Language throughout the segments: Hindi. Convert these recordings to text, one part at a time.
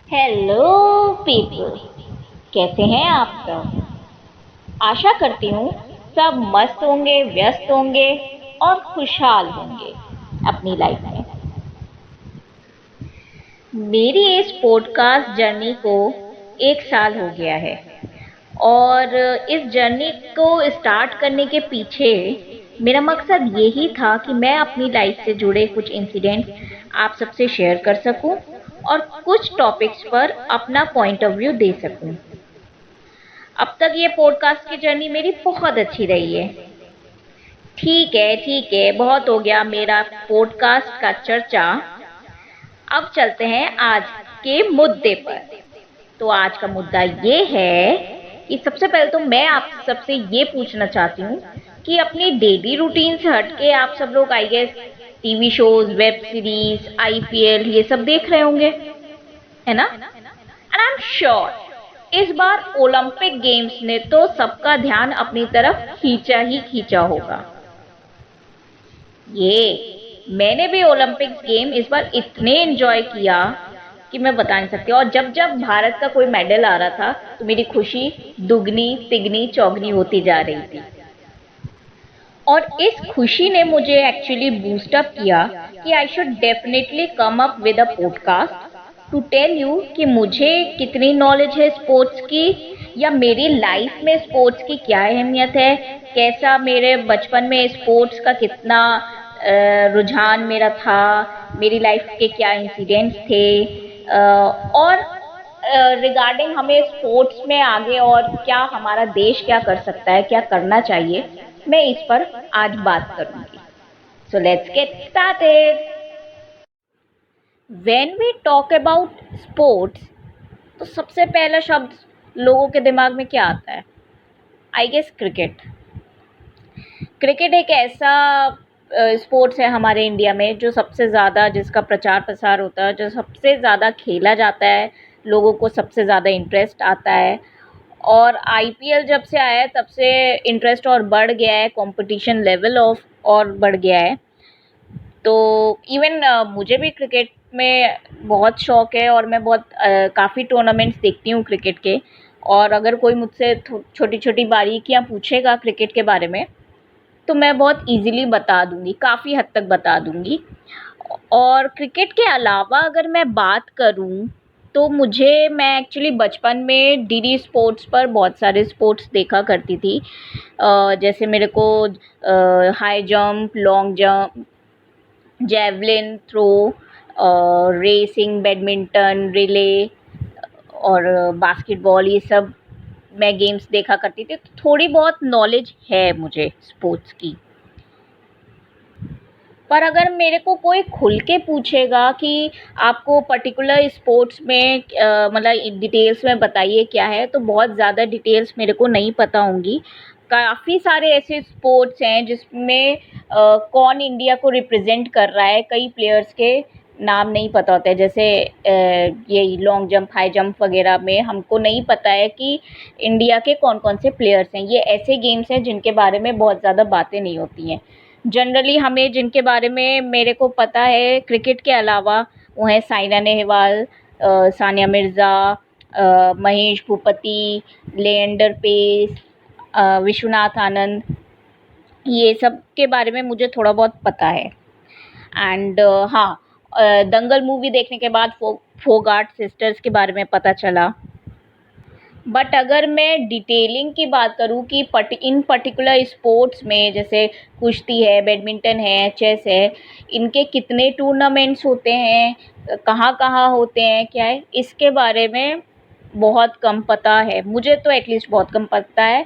हेलो पीपल, कैसे हैं आप सब। आशा करती हूँ सब मस्त होंगे, व्यस्त होंगे और खुशहाल होंगे अपनी लाइफ में। मेरी इस पॉडकास्ट जर्नी को 1 साल हो गया है और इस जर्नी को स्टार्ट करने के पीछे मेरा मकसद यही था कि मैं अपनी लाइफ से जुड़े कुछ इंसिडेंट आप सबसे शेयर कर सकूं और कुछ टॉपिक्स पर अपना पॉइंट ऑफ व्यू दे सकूं। अब तक ये पॉडकास्ट की जर्नी मेरी बहुत अच्छी रही है। ठीक है, बहुत हो गया मेरा पॉडकास्ट का चर्चा। अब चलते हैं आज के मुद्दे पर। तो आज का मुद्दा ये है कि सबसे पहले तो मैं आप सबसे ये पूछना चाहती हूँ कि अपनी डेली रूटीन से हटके आप सब लोग I guess TV shows, web series, IPL ये सब देख रहे होंगे, है ना। एंड आई एम श्योर इस बार ओलंपिक गेम्स ने तो सबका ध्यान अपनी तरफ खींचा ही खींचा होगा। ये मैंने भी ओलंपिक्स गेम इस बार इतने एंजॉय किया कि मैं बता नहीं सकती। और जब जब भारत का कोई मेडल आ रहा था तो मेरी खुशी दुगनी तिगनी चौगनी होती जा रही थी। और इस खुशी ने मुझे एक्चुअली बूस्ट अप किया कि I should definitely come up with a podcast to tell you कि मुझे कितनी नॉलेज है स्पोर्ट्स की, या मेरी लाइफ में स्पोर्ट्स की क्या अहमियत है, कैसा मेरे बचपन में स्पोर्ट्स का कितना रुझान मेरा था, मेरी लाइफ के क्या इंसिडेंट्स थे, और रिगार्डिंग हमें स्पोर्ट्स में आगे और क्या हमारा देश क्या कर सकता है, क्या करना चाहिए, मैं इस पर आज बात करूंगी। So let's get started. When we talk about sports तो सबसे पहला शब्द लोगों के दिमाग में क्या आता है? I guess cricket. क्रिकेट एक ऐसा स्पोर्ट्स है हमारे इंडिया में जो सबसे ज़्यादा, जिसका प्रचार प्रसार होता है, जो सबसे ज़्यादा खेला जाता है, लोगों को सबसे ज़्यादा इंटरेस्ट आता है। और आईपीएल जब से आया है तब से इंटरेस्ट और बढ़ गया है, कंपटीशन लेवल ऑफ और बढ़ गया है। तो इवन मुझे भी क्रिकेट में बहुत शौक है और मैं बहुत काफ़ी टूर्नामेंट्स देखती हूँ क्रिकेट के। और अगर कोई मुझसे छोटी छोटी बारीकियाँ पूछेगा क्रिकेट के बारे में तो मैं बहुत इजीली बता दूंगी, काफ़ी हद तक बता दूंगी। और क्रिकेट के अलावा अगर मैं बात करूं तो मैं एक्चुअली बचपन में डीडी स्पोर्ट्स पर बहुत सारे स्पोर्ट्स देखा करती थी। जैसे मेरे को high jump, long jump, javelin throw, racing, badminton, relay और बास्केटबॉल, ये सब मैं गेम्स देखा करती थी। तो थोड़ी बहुत नॉलेज है मुझे स्पोर्ट्स की। पर अगर मेरे को कोई खुल के पूछेगा कि आपको पर्टिकुलर स्पोर्ट्स में मतलब डिटेल्स में बताइए क्या है, तो बहुत ज़्यादा डिटेल्स मेरे को नहीं पता होंगी। काफ़ी सारे ऐसे स्पोर्ट्स हैं जिसमें कौन इंडिया को रिप्रेजेंट कर रहा है, कई प्लेयर्स के नाम नहीं पता होते हैं। जैसे ये लॉन्ग जंप, हाई जंप वगैरह में हमको नहीं पता है कि इंडिया के कौन कौन से प्लेयर्स हैं। ये ऐसे गेम्स हैं जिनके बारे में बहुत ज़्यादा बातें नहीं होती हैं। जनरली हमें जिनके बारे में मेरे को पता है क्रिकेट के अलावा, वो हैं साइना नेहवाल, सानिया मिर्ज़ा, महेश भूपति, लिएंडर पेस, विश्वनाथ आनंद, ये सब के बारे में मुझे थोड़ा बहुत पता है। एंड हाँ, दंगल मूवी देखने के बाद फोगाट सिस्टर्स के बारे में पता चला। बट अगर मैं डिटेलिंग की बात करूँ कि इन पर्टिकुलर स्पोर्ट्स में, जैसे कुश्ती है, बैडमिंटन है, चेस है, इनके कितने टूर्नामेंट्स होते हैं, कहाँ कहाँ होते हैं, क्या है, इसके बारे में बहुत कम पता है। मुझे तो एटलीस्ट बहुत कम पता है।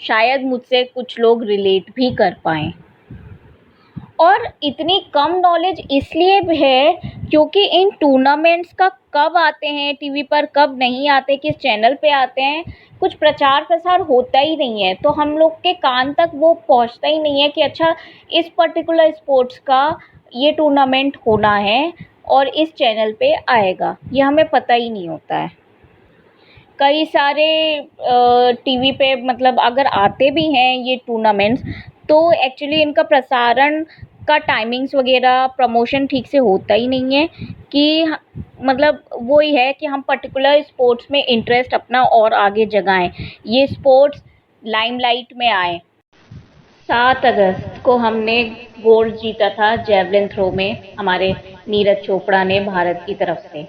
शायद मुझसे कुछ लोग रिलेट भी कर पाएँ। और इतनी कम नॉलेज इसलिए भी है क्योंकि इन टूर्नामेंट्स का कब आते हैं टीवी पर, कब नहीं आते, किस चैनल पे आते हैं, कुछ प्रचार प्रसार होता ही नहीं है। तो हम लोग के कान तक वो पहुंचता ही नहीं है कि अच्छा इस पर्टिकुलर स्पोर्ट्स का ये टूर्नामेंट होना है और इस चैनल पे आएगा, ये हमें पता ही नहीं होता है। कई सारे टीवी पे मतलब अगर आते भी हैं ये टूर्नामेंट्स तो एक्चुअली इनका प्रसारण का टाइमिंग्स वगैरह, प्रमोशन ठीक से होता ही नहीं है कि मतलब वो ही है कि हम पर्टिकुलर स्पोर्ट्स में इंटरेस्ट अपना और आगे जगाएं, ये स्पोर्ट्स लाइमलाइट में आए। 7 अगस्त को हमने गोल्ड जीता था जेवलिन थ्रो में, हमारे नीरज चोपड़ा ने भारत की तरफ से।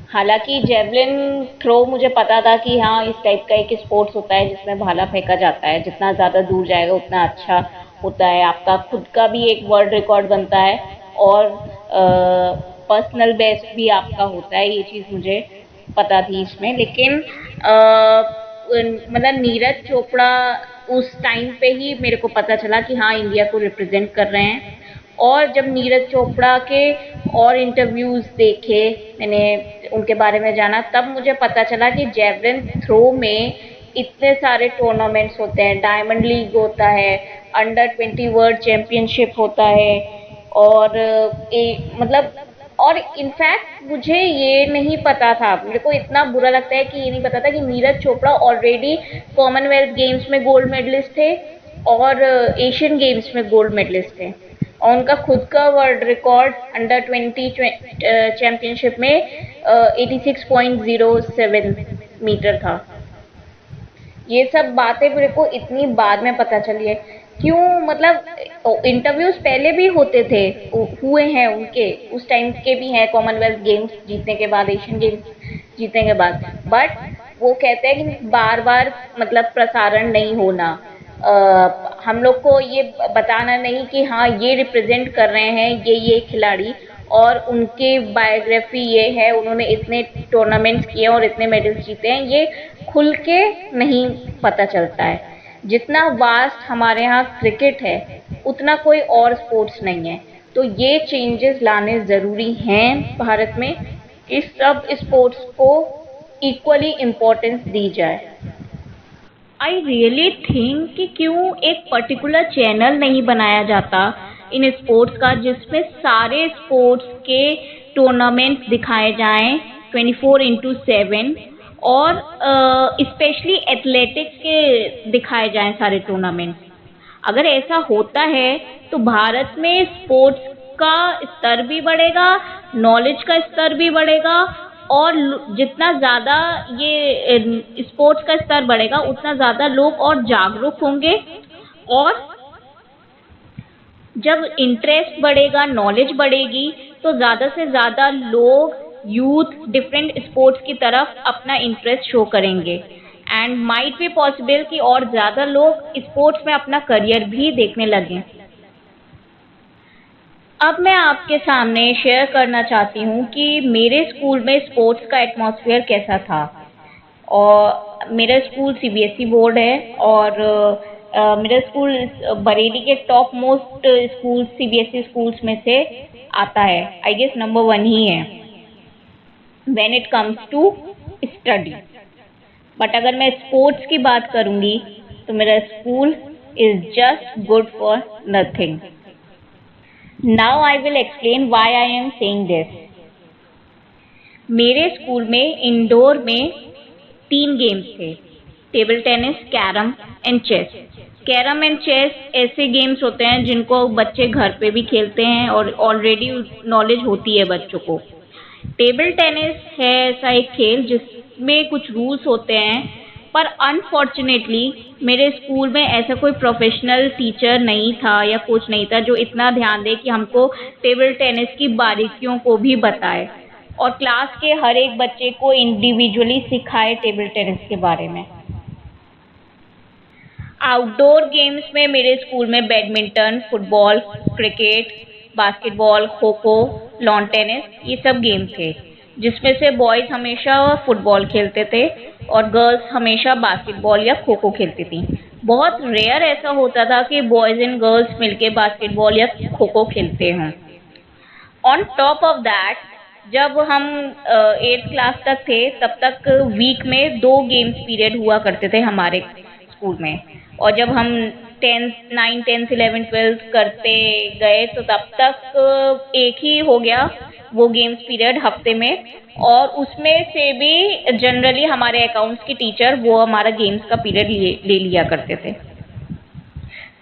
हालांकि जेवलिन थ्रो मुझे पता था कि हाँ इस टाइप का एक स्पोर्ट्स होता है जिसमें भाला फेंका जाता है, जितना ज़्यादा दूर जाएगा उतना अच्छा होता है, आपका खुद का भी एक वर्ल्ड रिकॉर्ड बनता है और पर्सनल बेस्ट भी आपका होता है, ये चीज़ मुझे पता थी इसमें। लेकिन मतलब नीरज चोपड़ा उस टाइम पे ही मेरे को पता चला कि हाँ इंडिया को रिप्रेजेंट कर रहे हैं। और जब नीरज चोपड़ा के और इंटरव्यूज़ देखे, मैंने उनके बारे में जाना, तब मुझे पता चला कि जेवलिन थ्रो में इतने सारे टूर्नामेंट्स होते हैं, डायमंड लीग होता है, अंडर 20 वर्ल्ड चैम्पियनशिप होता है और मतलब और इनफैक्ट मुझे ये नहीं पता था, मेरे को इतना बुरा लगता है कि ये नहीं पता था कि Neeraj Chopra already Commonwealth games में गोल्ड मेडलिस्ट थे और एशियन गेम्स में गोल्ड मेडलिस्ट थे और उनका खुद का वर्ल्ड रिकॉर्ड अंडर 20 चैम्पियनशिप में 86.07 मीटर था। ये सब बातें मेरे को इतनी बाद में पता चली है। क्यों, मतलब इंटरव्यूज पहले भी होते थे, हुए हैं उनके, उस टाइम के भी हैं, कॉमनवेल्थ गेम्स जीतने के बाद, एशियन गेम्स जीतने के बाद, बट वो कहते हैं कि बार बार मतलब प्रसारण नहीं होना, हम लोग को ये बताना नहीं कि हाँ ये रिप्रेजेंट कर रहे हैं ये खिलाड़ी और उनकी बायोग्राफी ये है, उन्होंने इतने टूर्नामेंट्स किए और इतने मेडल्स जीते हैं, ये खुल के नहीं पता चलता है। जितना वास्ट हमारे यहाँ क्रिकेट है उतना कोई और स्पोर्ट्स नहीं है। तो ये चेंजेस लाने ज़रूरी हैं भारत में कि सब स्पोर्ट्स को इक्वली इम्पोर्टेंस दी जाए। आई रियली थिंक कि क्यों एक पर्टिकुलर चैनल नहीं बनाया जाता इन स्पोर्ट्स का जिसमें सारे स्पोर्ट्स के टूर्नामेंट्स दिखाए जाएं 24/7 और स्पेशली एथलेटिक्स के दिखाए जाएं सारे टूर्नामेंट्स। अगर ऐसा होता है तो भारत में स्पोर्ट्स का स्तर भी बढ़ेगा, नॉलेज का स्तर भी बढ़ेगा और जितना ज़्यादा ये स्पोर्ट्स का स्तर बढ़ेगा उतना ज़्यादा लोग और जागरूक होंगे और जब इंटरेस्ट बढ़ेगा, नॉलेज बढ़ेगी तो ज़्यादा से ज़्यादा लोग, यूथ डिफरेंट स्पोर्ट्स की तरफ अपना इंटरेस्ट शो करेंगे एंड माइट बी पॉसिबल कि और ज़्यादा लोग स्पोर्ट्स में अपना करियर भी देखने लगें। अब मैं आपके सामने शेयर करना चाहती हूँ कि मेरे स्कूल में स्पोर्ट्स का एटमॉस्फेयर कैसा था। और मेरा स्कूल सीबीएसई बोर्ड है और मेरा स्कूल बरेली के top most school CBSE schools में से आता है, आई गेस नंबर 1 ही है when it comes to study. But अगर मैं स्पोर्ट्स की बात करूँगी तो मेरा school is just good for nothing. Now I will explain why I am saying this. मेरे स्कूल में इंडोर में 3 गेम्स थे, table tennis, carrom and chess. Carrom and chess ऐसे गेम्स होते हैं जिनको बच्चे घर पे भी खेलते हैं और ऑलरेडी नॉलेज होती है बच्चों को। टेबल टेनिस है ऐसा एक खेल जिसमें कुछ रूल्स होते हैं, पर अनफॉर्चुनेटली मेरे स्कूल में ऐसा कोई प्रोफेशनल टीचर नहीं था या कोच नहीं था जो इतना ध्यान दे कि हमको टेबल टेनिस की बारीकियों को भी बताए और क्लास के हर एक बच्चे को इंडिविजुअली सिखाए टेबल टेनिस के बारे में। आउटडोर गेम्स में मेरे स्कूल में badminton, football, cricket, basketball, kho kho, lawn tennis, ये सब गेम थे जिसमें से बॉयज़ हमेशा फुटबॉल खेलते थे और गर्ल्स हमेशा बास्केटबॉल या खो खो खेलती थी। बहुत रेयर ऐसा होता था कि बॉयज़ एंड गर्ल्स मिलके बास्केटबॉल या खो खो खेलते हों। ऑन टॉप ऑफ दैट, जब हम 8th क्लास तक थे तब तक वीक में 2 गेम्स पीरियड हुआ करते थे हमारे स्कूल में और जब हम 9th 10th 11th 12th करते गए तो तब तक एक ही हो गया वो गेम्स पीरियड हफ्ते में और उसमें से भी जनरली हमारे अकाउंट्स की टीचर वो हमारा गेम्स का पीरियड ले लिया करते थे।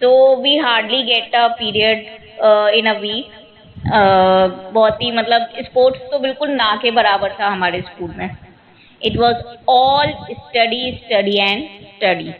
तो we hardly get a period in a week बहुत ही मतलब स्पोर्ट्स तो बिल्कुल ना के बराबर था हमारे स्कूल में। It was all study study and study.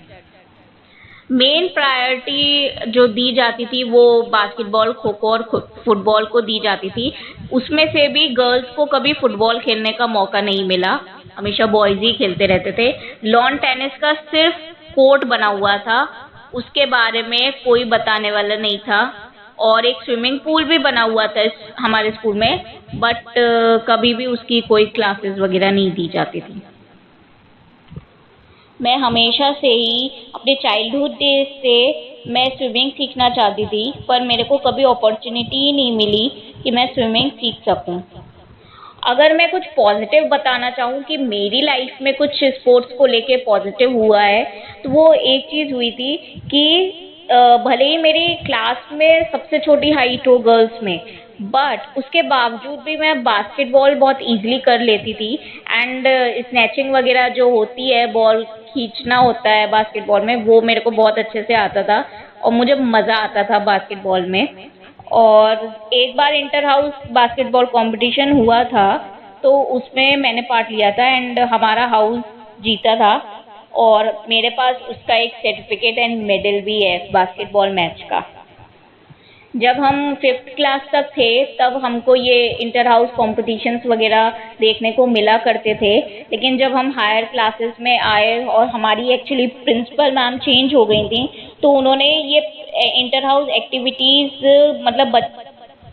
Main priority जो दी जाती थी वो बास्केटबॉल, खो खो और फुटबॉल को दी जाती थी। उसमें से भी गर्ल्स को कभी फुटबॉल खेलने का मौका नहीं मिला, हमेशा बॉयज ही खेलते रहते थे। लॉन टेनिस का सिर्फ कोर्ट बना हुआ था, उसके बारे में कोई बताने वाला नहीं था। और एक स्विमिंग पूल भी बना हुआ था हमारे स्कूल में, बट कभी भी उसकी कोई क्लासेस वगैरह नहीं दी जाती थी। मैं हमेशा से ही अपने चाइल्डहुड डेज से मैं स्विमिंग सीखना चाहती थी, पर मेरे को कभी अपॉर्चुनिटी ही नहीं मिली कि मैं स्विमिंग सीख सकूं। अगर मैं कुछ पॉजिटिव बताना चाहूँ कि मेरी लाइफ में कुछ स्पोर्ट्स को लेके पॉजिटिव हुआ है, तो वो एक चीज़ हुई थी कि भले ही मेरी क्लास में सबसे छोटी हाइट हो गर्ल्स में, बट उसके बावजूद भी मैं बास्केटबॉल बहुत इजीली कर लेती थी। एंड स्नैचिंग वगैरह जो होती है, बॉल खींचना होता है बास्केटबॉल में, वो मेरे को बहुत अच्छे से आता था और मुझे मज़ा आता था बास्केटबॉल में। और एक बार इंटर हाउस बास्केटबॉल कंपटीशन हुआ था, तो उसमें मैंने पार्ट लिया था एंड हमारा हाउस जीता था। और मेरे पास उसका एक सर्टिफिकेट एंड मेडल भी है बास्केटबॉल मैच का। जब हम 5th क्लास तक थे तब हमको ये इंटर हाउस कॉम्पिटिशन्स वगैरह देखने को मिला करते थे, लेकिन जब हम हायर क्लासेस में आए और हमारी एक्चुअली प्रिंसिपल मैम चेंज हो गई थी, तो उन्होंने ये इंटर हाउस एक्टिविटीज़ मतलब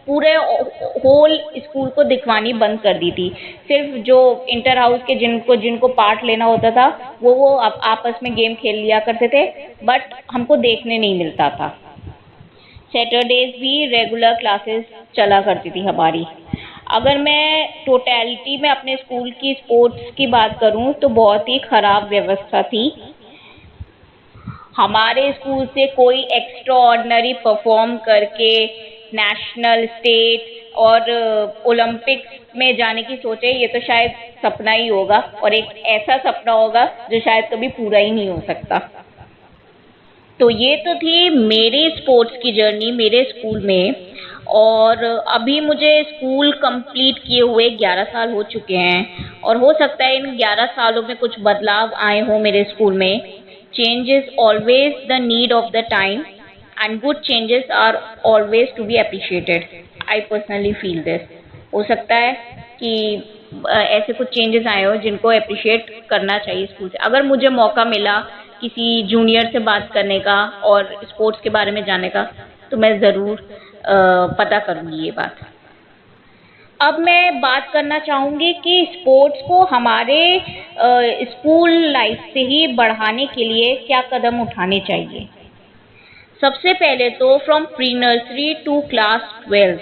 पूरे होल स्कूल को दिखवानी बंद कर दी थी। सिर्फ जो इंटर हाउस के जिनको जिनको पार्ट लेना होता था वो आपस में गेम खेल लिया करते थे, बट हमको देखने नहीं मिलता था। सैटरडेज भी रेगुलर क्लासेस चला करती थी हमारी। अगर मैं टोटलिटी में अपने स्कूल की स्पोर्ट्स की बात करूं तो बहुत ही ख़राब व्यवस्था थी। हमारे स्कूल से कोई एक्स्ट्रा ऑर्डिनरी परफॉर्म करके नेशनल, स्टेट और ओलंपिक्स में जाने की सोचे, ये तो शायद सपना ही होगा, और एक ऐसा सपना होगा जो शायद कभी पूरा ही नहीं हो सकता। तो ये तो थी मेरी स्पोर्ट्स की जर्नी मेरे स्कूल में। और अभी मुझे स्कूल कंप्लीट किए हुए 11 साल हो चुके हैं, और हो सकता है इन 11 सालों में कुछ बदलाव आए हों मेरे स्कूल में। Change is always the need of the time and good changes are always to be appreciated. I personally feel this. हो सकता है कि ऐसे कुछ चेंजेस आए हो जिनको अप्रिशिएट करना चाहिए स्कूल से। अगर मुझे मौका मिला किसी जूनियर से बात करने का और स्पोर्ट्स के बारे में जानने का, तो मैं ज़रूर पता करूँगी ये बात। अब मैं बात करना चाहूँगी कि स्पोर्ट्स को हमारे स्कूल लाइफ से ही बढ़ाने के लिए क्या कदम उठाने चाहिए। सबसे पहले तो from pre nursery to class 12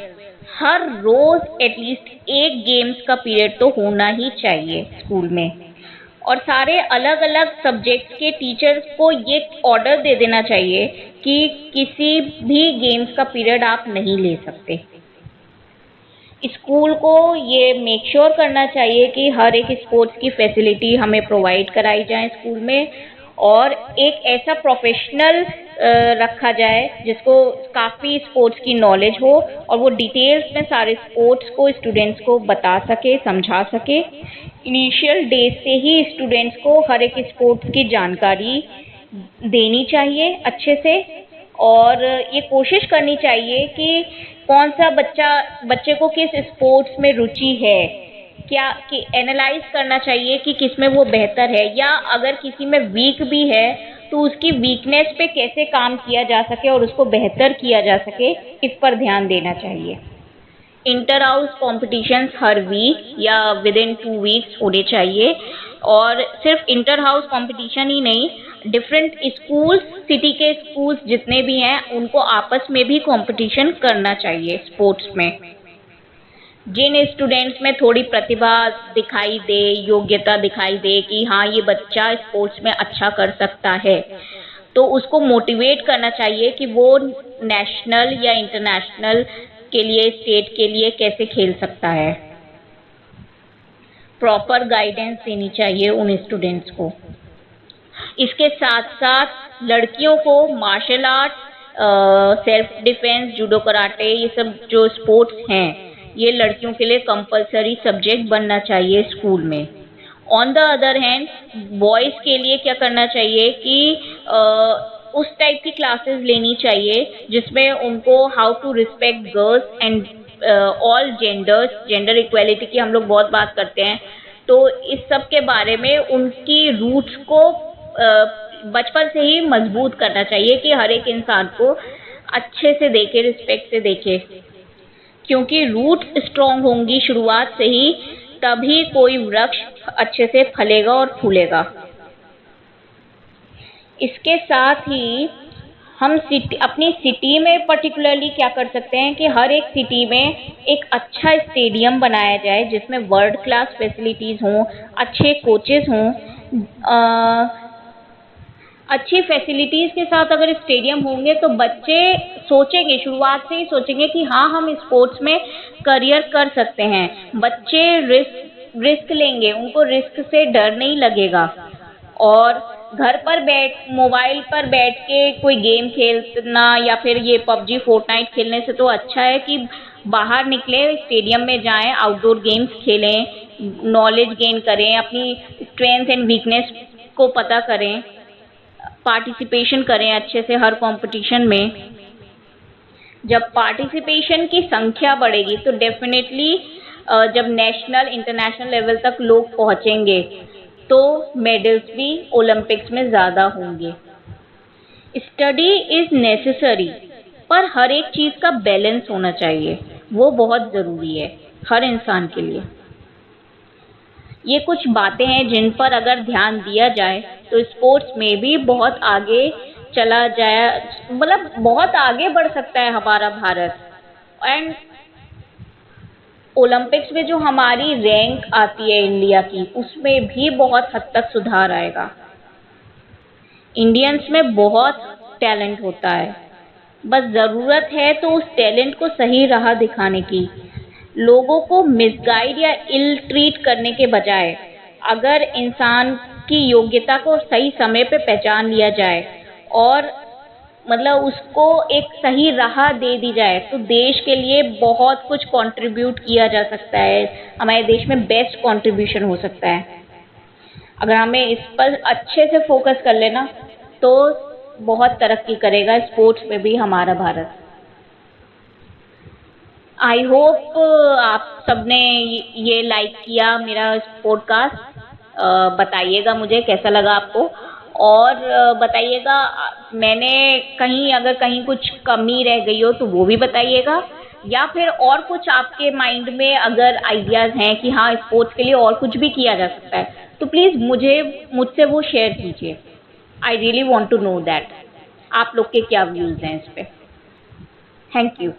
हर रोज़ एटलीस्ट एक गेम्स का पीरियड तो होना ही चाहिए स्कूल में। और सारे अलग अलग सब्जेक्ट्स के टीचर्स को ये ऑर्डर दे देना चाहिए कि किसी भी गेम्स का पीरियड आप नहीं ले सकते। स्कूल को ये मेक श्योर करना चाहिए कि हर एक स्पोर्ट्स की फैसिलिटी हमें प्रोवाइड कराई जाए स्कूल में, और एक ऐसा प्रोफेशनल रखा जाए जिसको काफ़ी स्पोर्ट्स की नॉलेज हो और वो डिटेल्स में सारे स्पोर्ट्स को स्टूडेंट्स को बता सके, समझा सके। इनिशियल डेज से ही स्टूडेंट्स को हर एक स्पोर्ट्स की जानकारी देनी चाहिए अच्छे से, और ये कोशिश करनी चाहिए कि कौन सा बच्चे को किस स्पोर्ट्स में रुचि है, क्या कि एनालाइज करना चाहिए कि किस में वो बेहतर है, या अगर किसी में वीक भी है तो उसकी वीकनेस पे कैसे काम किया जा सके और उसको बेहतर किया जा सके, इस पर ध्यान देना चाहिए। इंटर हाउस कॉम्पिटिशन्स हर वीक या विद इन 2 वीक्स होने चाहिए, और सिर्फ इंटर हाउस कॉम्पिटिशन ही नहीं, डिफरेंट स्कूल्स, सिटी के स्कूल्स जितने भी हैं उनको आपस में भी कंपटीशन करना चाहिए स्पोर्ट्स में। जिन स्टूडेंट्स में थोड़ी प्रतिभा दिखाई दे, योग्यता दिखाई दे कि हाँ ये बच्चा स्पोर्ट्स में अच्छा कर सकता है, तो उसको मोटिवेट करना चाहिए कि वो नेशनल या इंटरनेशनल के लिए, स्टेट के लिए कैसे खेल सकता है। प्रॉपर गाइडेंस देनी चाहिए उन स्टूडेंट्स को। इसके साथ साथ लड़कियों को martial art self defence, judo, karate, ये सब जो स्पोर्ट्स हैं ये लड़कियों के लिए कंपलसरी सब्जेक्ट बनना चाहिए स्कूल में। On the other hand boys के लिए क्या करना चाहिए कि उस टाइप की क्लासेस लेनी चाहिए जिसमें उनको how to respect girls and all genders, gender equality की हम लोग बहुत बात करते हैं, तो इस सब के बारे में उनकी रूट्स को बचपन से ही मजबूत करना चाहिए कि हर एक इंसान को अच्छे से देखे, रिस्पेक्ट से देखे, क्योंकि रूट्स स्ट्रांग होंगी शुरुआत से ही, तभी कोई वृक्ष अच्छे से फलेगा और फूलेगा। इसके साथ ही हम अपनी सिटी में पर्टिकुलरली क्या कर सकते हैं कि हर एक सिटी में एक अच्छा स्टेडियम बनाया जाए जिसमें वर्ल्ड क्लास फैसिलिटीज़ हों, अच्छे कोचेस हों। अच्छी फैसिलिटीज़ के साथ अगर स्टेडियम होंगे तो बच्चे सोचेंगे, शुरुआत से ही सोचेंगे कि हाँ हम स्पोर्ट्स में करियर कर सकते हैं। बच्चे रिस्क लेंगे, उनको रिस्क से डर नहीं लगेगा। और घर पर मोबाइल पर बैठ के कोई गेम खेलना या फिर ये पबजी, फोर्टनाइट खेलने से तो अच्छा है कि बाहर निकले, स्टेडियम में जाएं, आउटडोर गेम्स खेलें, नॉलेज गेन करें, अपनी स्ट्रेंथ एंड वीकनेस को पता करें, पार्टिसिपेशन करें अच्छे से हर कंपटीशन में। जब पार्टिसिपेशन की संख्या बढ़ेगी तो डेफिनेटली जब नेशनल इंटरनेशनल लेवल तक लोग पहुंचेंगे तो मेडल्स भी ओलंपिक्स में ज़्यादा होंगे। स्टडी इज़ नेसेसरी, पर हर एक चीज़ का बैलेंस होना चाहिए, वो बहुत ज़रूरी है हर इंसान के लिए। ये कुछ बातें हैं जिन पर अगर ध्यान दिया जाए तो स्पोर्ट्स में भी बहुत आगे चला जाए, मतलब बहुत आगे बढ़ सकता है हमारा भारत। एंड ओलंपिक्स में जो हमारी रैंक आती है इंडिया की, उसमें भी बहुत हद तक सुधार आएगा। इंडियंस में बहुत टैलेंट होता है, बस ज़रूरत है तो उस टैलेंट को सही राह दिखाने की। लोगों को मिसगाइड या इल ट्रीट करने के बजाय अगर इंसान की योग्यता को सही समय पे पहचान लिया जाए और मतलब उसको एक सही राह दे दी जाए तो देश के लिए बहुत कुछ कंट्रीब्यूट किया जा सकता है। हमारे देश में बेस्ट कंट्रीब्यूशन हो सकता है अगर हमें इस पर अच्छे से फोकस कर लेना, तो बहुत तरक्की करेगा स्पोर्ट्स में भी हमारा भारत। आई होप आप सबने ये लाइक किया मेरा पॉडकास्ट। बताइएगा मुझे कैसा लगा आपको, और बताइएगा मैंने अगर कहीं कुछ कमी रह गई हो तो वो भी बताइएगा, या फिर और कुछ आपके माइंड में अगर आइडियाज़ हैं कि हाँ स्पोर्ट्स के लिए और कुछ भी किया जा सकता है तो प्लीज़ मुझसे वो शेयर कीजिए। I really want to know that आप लोग के क्या व्यूज़ हैं इस पर। थैंक यू।